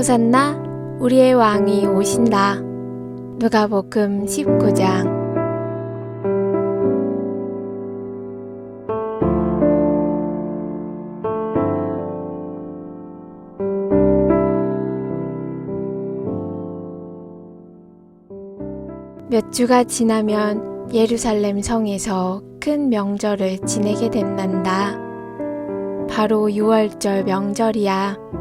호산나 우리의 왕이 오신다. 누가복음 19장. 몇 주가 지나면 예루살렘 성에서 큰 명절을 지내게 된단다. 바로 유월절 명절이야.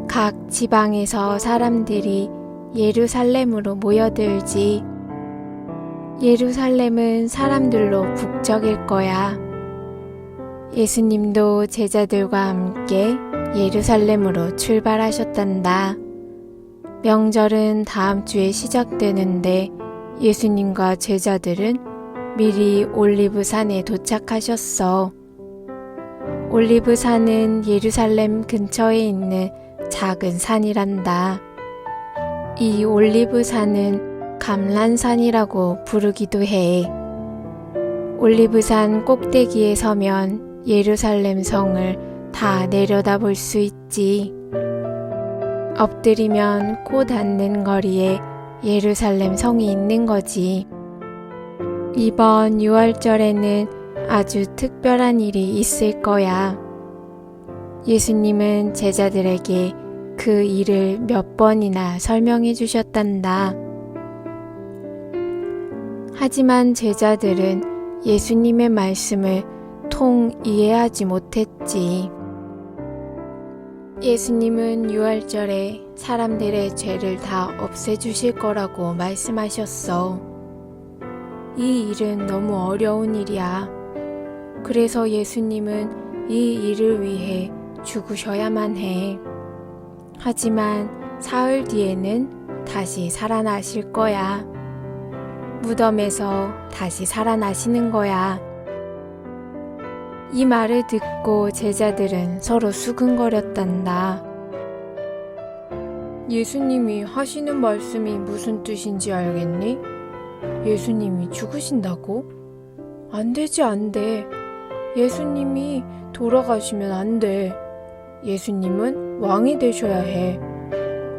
각 지방에서 사람들이 예루살렘으로 모여들지. 예루살렘은 사람들로 북적일 거야. 예수님도 제자들과 함께 예루살렘으로 출발하셨단다. 명절은 다음 주에 시작되는데 예수님과 제자들은 미리 올리브산에 도착하셨어. 올리브산은 예루살렘 근처에 있는 작은 산이란다. 이 올리브산은 감람산이라고 부르기도 해. 올리브산 꼭대기에 서면 예루살렘 성을 다 내려다볼 수 있지. 엎드리면 코 닿는 거리에 예루살렘 성이 있는 거지. 이번 유월절에는 아주 특별한 일이 있을 거야. 예수님은 제자들에게 그 일을 몇 번이나 설명해 주셨단다. 하지만 제자들은 예수님의 말씀을 통 이해하지 못했지. 예수님은 유월절에 사람들의 죄를 다 없애주실 거라고 말씀하셨어. 이 일은 너무 어려운 일이야. 그래서 예수님은 이 일을 위해 죽으셔야만 해. 하지만 사흘 뒤에는 다시 살아나실 거야. 무덤에서 다시 살아나시는 거야. 이 말을 듣고 제자들은 서로 수근거렸단다. 예수님이 하시는 말씀이 무슨 뜻인지 알겠니? 예수님이 죽으신다고? 안 되지, 안 돼. 예수님이 돌아가시면 안 돼. 예수님은 왕이 되셔야 해.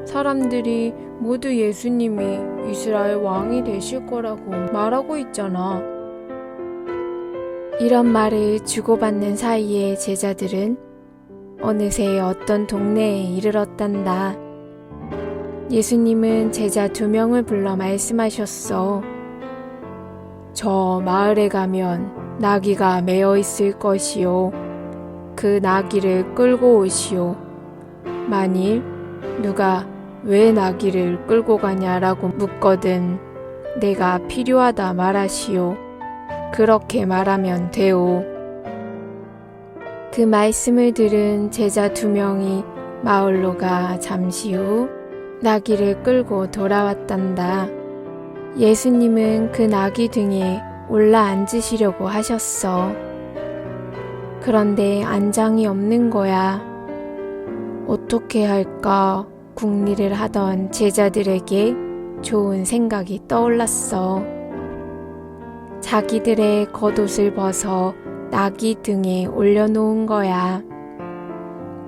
사람들이 모두 예수님이 이스라엘 왕이 되실 거라고 말하고 있잖아. 이런 말을 주고받는 사이에 제자들은 어느새 어떤 동네에 이르렀단다. 예수님은 제자 2명을 불러 말씀하셨어. 저 마을에 가면 나귀가 매어 있을 것이요. 그 나귀를 끌고 오시오. 만일 누가 왜 나귀를 끌고 가냐라고 묻거든 내가 필요하다 말하시오. 그렇게 말하면 되오. 그 말씀을 들은 제자 2명이 마을로 가 잠시 후 나귀를 끌고 돌아왔단다. 예수님은 그 나귀 등에 올라 앉으시려고 하셨어. 그런데 안장이 없는 거야. 어떻게 할까 궁리를 하던 제자들에게 좋은 생각이 떠올랐어. 자기들의 겉옷을 벗어 나귀 등에 올려놓은 거야.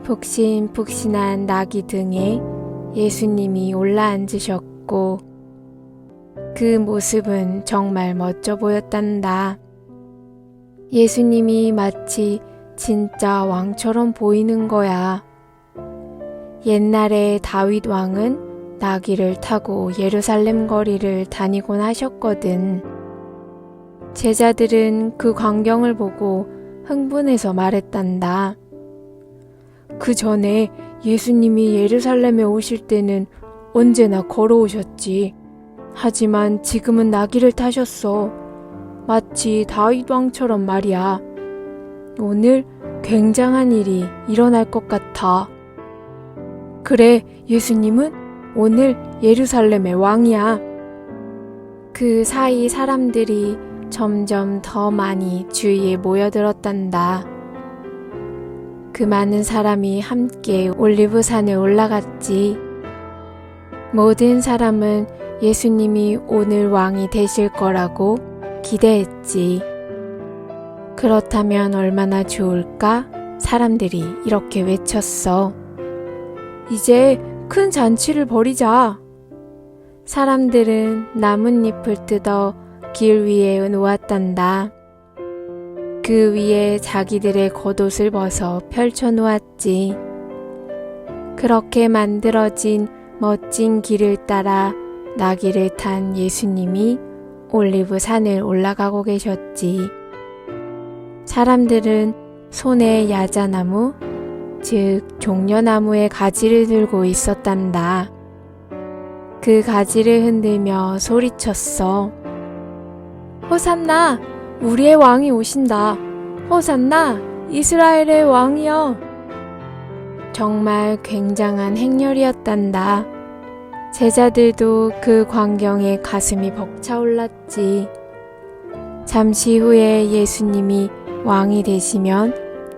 푹신푹신한 나귀 등에 예수님이 올라앉으셨고 그 모습은 정말 멋져 보였단다. 예수님이 마치 진짜 왕처럼 보이는 거야. 옛날에 다윗 왕은 나귀를 타고 예루살렘 거리를 다니곤 하셨거든. 제자들은 그 광경을 보고 흥분해서 말했단다. 그 전에 예수님이 예루살렘에 오실 때는 언제나 걸어오셨지. 하지만 지금은 나귀를 타셨어. 마치 다윗 왕처럼 말이야. 오늘 굉장한 일이 일어날 것 같아. 그래, 예수님은 오늘 예루살렘의 왕이야. 그 사이 사람들이 점점 더 많이 주위에 모여들었단다. 그 많은 사람이 함께 올리브산에 올라갔지. 모든 사람은 예수님이 오늘 왕이 되실 거라고 기대했지. 그렇다면 얼마나 좋을까? 사람들이 이렇게 외쳤어. 이제 큰 잔치를 벌이자. 사람들은 나뭇잎을 뜯어 길 위에 놓았단다. 그 위에 자기들의 겉옷을 벗어 펼쳐 놓았지. 그렇게 만들어진 멋진 길을 따라 나귀를 탄 예수님이 올리브 산을 올라가고 계셨지. 사람들은 손에 야자나무, 즉 종려나무의 가지를 들고 있었단다. 그 가지를 흔들며 소리쳤어. 호산나! 우리의 왕이 오신다. 호산나! 이스라엘의 왕이여! 정말 굉장한 행렬이었단다. 제자들도 그 광경에 가슴이 벅차올랐지. 잠시 후에 예수님이 왕이 되시면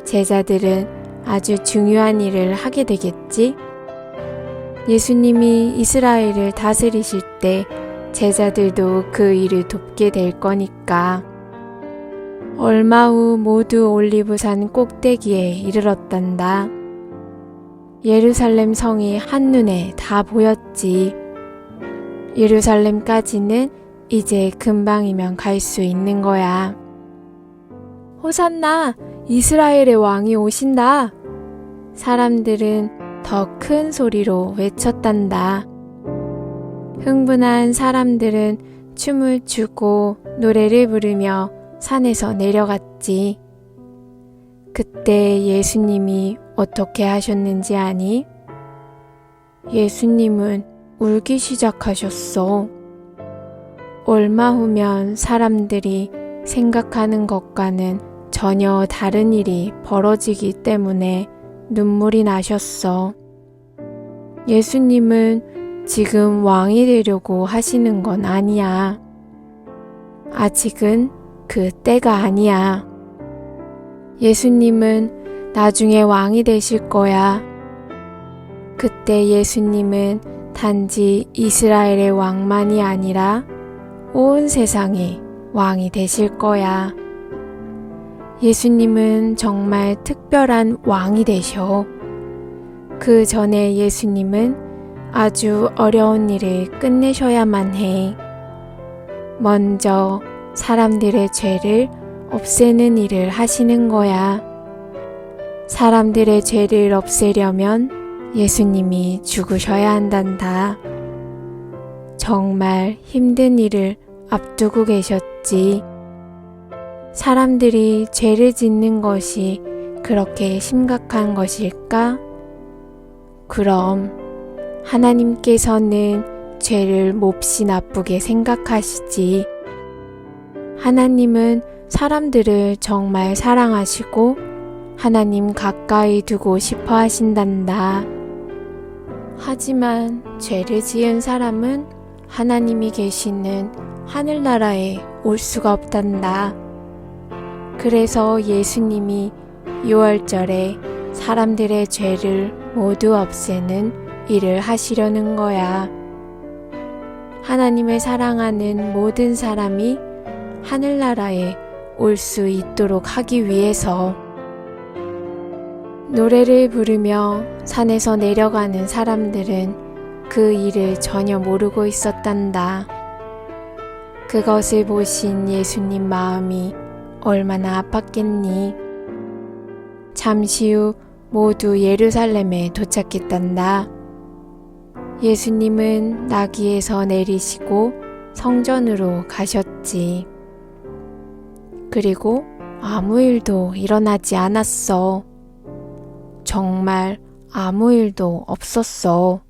제자들은 아주 중요한 일을 하게 되겠지? 예수님이 이스라엘을 다스리실 때 제자들도 그 일을 돕게 될 거니까. 얼마 후 모두 올리브산 꼭대기에 이르렀단다. 예루살렘 성이 한눈에 다 보였지. 예루살렘까지는 이제 금방이면 갈 수 있는 거야. 호산나! 이스라엘의 왕이 오신다! 사람들은 더 큰 소리로 외쳤단다. 흥분한 사람들은 춤을 추고 노래를 부르며 산에서 내려갔지. 그때 예수님이 어떻게 하셨는지 아니? 예수님은 울기 시작하셨어. 얼마 후면 사람들이 생각하는 것과는 전혀 다른 일이 벌어지기 때문에 눈물이 나셨어. 예수님은 지금 왕이 되려고 하시는 건 아니야. 아직은 그 때가 아니야. 예수님은 나중에 왕이 되실 거야. 그때 예수님은 단지 이스라엘의 왕만이 아니라 온 세상의 왕이 되실 거야. 예수님은 정말 특별한 왕이 되셔. 그 전에 예수님은 아주 어려운 일을 끝내셔야만 해. 먼저 사람들의 죄를 없애는 일을 하시는 거야. 사람들의 죄를 없애려면 예수님이 죽으셔야 한단다. 정말 힘든 일을 앞두고 계셨지. 사람들이 죄를 짓는 것이 그렇게 심각한 것일까? 그럼 하나님께서는 죄를 몹시 나쁘게 생각하시지. 하나님은 사람들을 정말 사랑하시고 하나님 가까이 두고 싶어 하신단다. 하지만 죄를 지은 사람은 하나님이 계시는 하늘나라에 올 수가 없단다. 그래서 예수님이 6월절에 사람들의 죄를 모두 없애는 일을 하시려는 거야. 하나님을 사랑하는 모든 사람이 하늘나라에 올 수 있도록 하기 위해서. 노래를 부르며 산에서 내려가는 사람들은 그 일을 전혀 모르고 있었단다. 그것을 보신 예수님 마음이 얼마나 아팠겠니? 잠시 후 모두 예루살렘에 도착했단다. 예수님은 나귀에서 내리시고 성전으로 가셨지. 그리고 아무 일도 일어나지 않았어. 정말 아무 일도 없었어.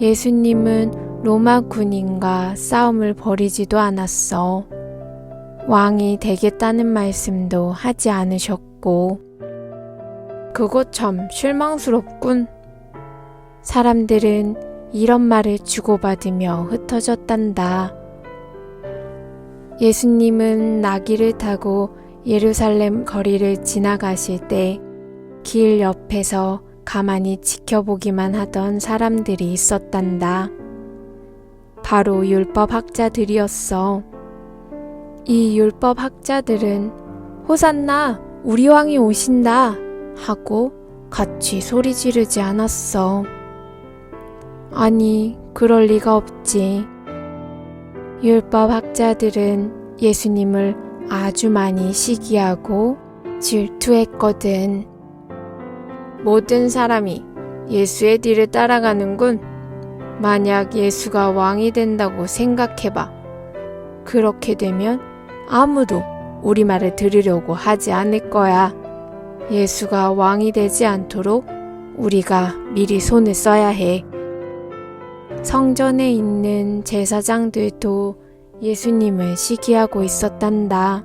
예수님은 로마 군인과 싸움을 벌이지도 않았어. 왕이 되겠다는 말씀도 하지 않으셨고. 그거 참 실망스럽군. 사람들은 이런 말을 주고받으며 흩어졌단다. 예수님은 나귀를 타고 예루살렘 거리를 지나가실 때 길 옆에서 가만히 지켜보기만 하던 사람들이 있었단다. 바로 율법학자들이었어. 이 율법학자들은 호산나, 우리 왕이 오신다 하고 같이 소리 지르지 않았어. 아니, 그럴 리가 없지. 율법 학자들은 예수님을 아주 많이 시기하고 질투했거든. 모든 사람이 예수의 뒤를 따라가는군. 만약 예수가 왕이 된다고 생각해봐. 그렇게 되면 아무도 우리 말을 들으려고 하지 않을 거야. 예수가 왕이 되지 않도록 우리가 미리 손을 써야 해. 성전에 있는 제사장들도 예수님을 시기하고 있었단다.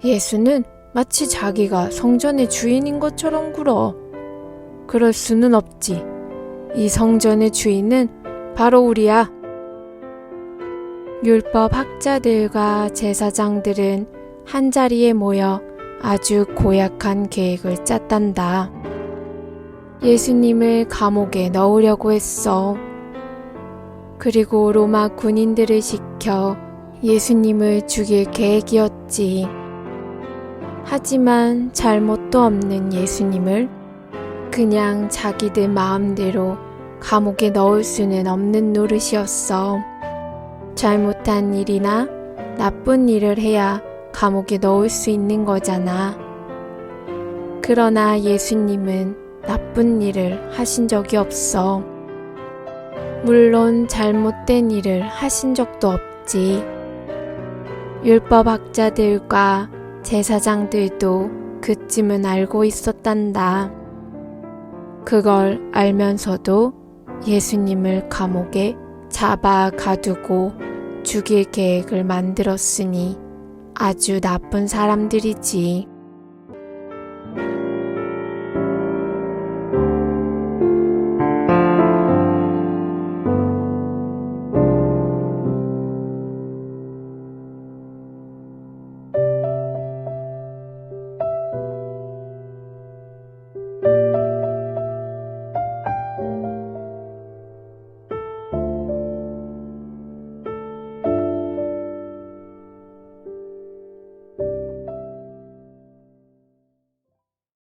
예수는 마치 자기가 성전의 주인인 것처럼 굴어. 그럴 수는 없지. 이 성전의 주인은 바로 우리야. 율법 학자들과 제사장들은 한자리에 모여 아주 고약한 계획을 짰단다. 예수님을 감옥에 넣으려고 했어. 그리고 로마 군인들을 시켜 예수님을 죽일 계획이었지. 하지만 잘못도 없는 예수님을 그냥 자기들 마음대로 감옥에 넣을 수는 없는 노릇이었어. 잘못한 일이나 나쁜 일을 해야 감옥에 넣을 수 있는 거잖아. 그러나 예수님은 나쁜 일을 하신 적이 없어. 물론 잘못된 일을 하신 적도 없지. 율법학자들과 제사장들도 그쯤은 알고 있었단다. 그걸 알면서도 예수님을 감옥에 잡아 가두고 죽일 계획을 만들었으니 아주 나쁜 사람들이지.